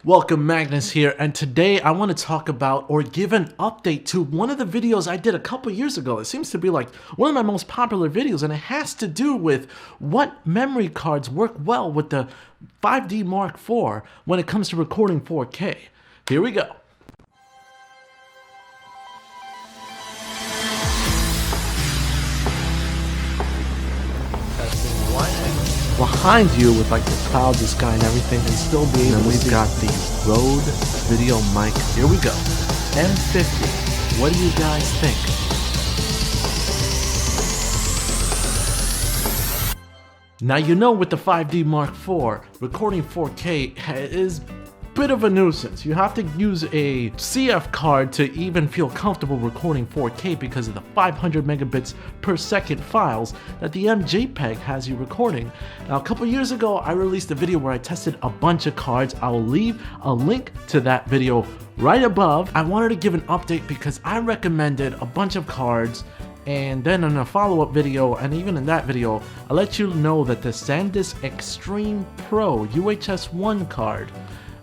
Welcome, Magnus here, and today I want to talk about or give an update to one of the videos I did a couple years ago. It seems to be like one of my most popular videos, and it has to do with what memory cards work well with the 5D Mark IV when it comes to recording 4K. Here we go. Behind you with like the clouds, the sky and everything, and still be able to see. We've got the Rode video mic. Here we go. M50. What do you guys think? Now you know with the 5D Mark IV, recording 4K is a bit of a nuisance. You have to use a CF card to even feel comfortable recording 4K because of the 500 megabits per second files that the MJPEG has you recording. Now a couple years ago I released a video where I tested a bunch of cards. I'll leave a link to that video right above. I wanted to give an update because I recommended a bunch of cards, and then in a follow-up video, and even in that video, I let you know that the SanDisk Extreme Pro UHS-1 card,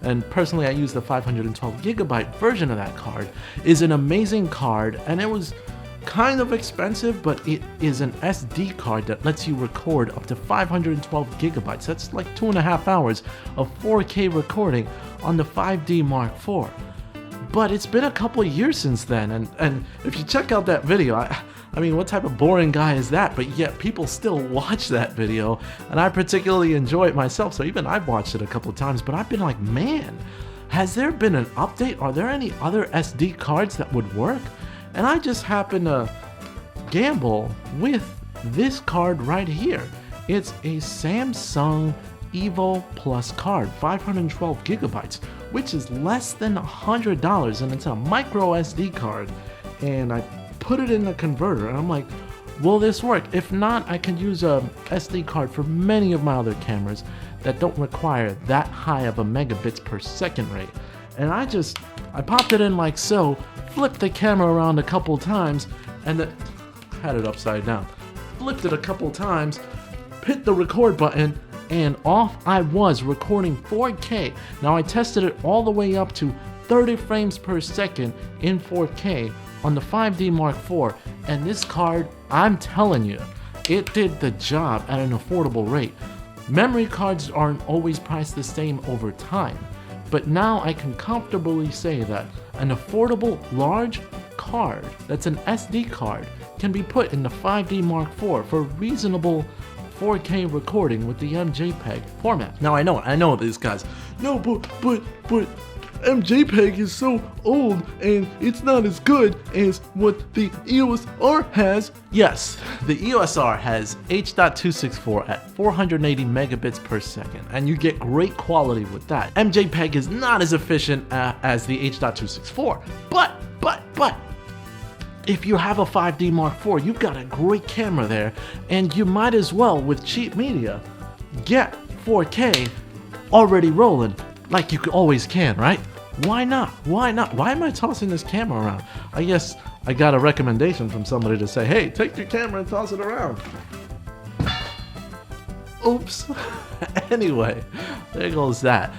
and personally I use the 512 gigabyte version of that card, is an amazing card, and it was kind of expensive, but it is an SD card that lets you record up to 512 gigabytes. That's like 2.5 hours of 4K recording on the 5D Mark IV. But it's been a couple of years since then, and if you check out that video, I mean, what type of boring guy is that? But yet people still watch that video, and I particularly enjoy it myself, so even I've watched it a couple of times, but I've been like, man, has there been an update? Are there any other SD cards that would work? And I just happen to gamble with this card right here. It's a Samsung Evo Plus card, 512 gigabytes, which is less than $100, and it's a micro SD card, and I put it in the converter, and I'm like, will this work? If not, I can use a SD card for many of my other cameras that don't require that high of a megabits per second rate. And I popped it in like so, flipped the camera around a couple times, and then had it upside down, flipped it a couple times, hit the record button, and off I was recording 4K. Now I tested it all the way up to 30 frames per second in 4K on the 5D Mark IV, and this card, I'm telling you, it did the job at an affordable rate. Memory cards aren't always priced the same over time, but now I can comfortably say that an affordable large card that's an SD card can be put in the 5D Mark IV for reasonable 4K recording with the MJPEG format. Now I know these guys. No, but MJPEG is so old and it's not as good as what the EOS R has. Yes, the EOS R has H.264 at 480 megabits per second, and you get great quality with that. MJPEG is not as efficient as the H.264, but if you have a 5D Mark IV, you've got a great camera there, and you might as well, with cheap media, get 4K already rolling like you always can, right? Why not? Why not? Why am I tossing this camera around? I guess I got a recommendation from somebody to say, hey, take your camera and toss it around. Oops. Anyway, there goes that.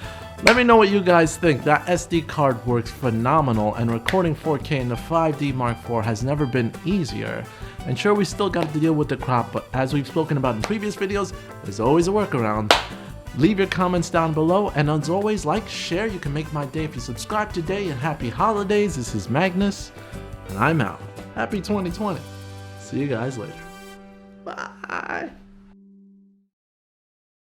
Let me know what you guys think. That SD card works phenomenal, and recording 4K in the 5D Mark IV has never been easier. And sure, we still got to deal with the crop, but as we've spoken about in previous videos, there's always a workaround. Leave your comments down below, and as always, like, share. You can make my day if you subscribe today, and happy holidays. This is Magnus, and I'm out. Happy 2020. See you guys later. Bye.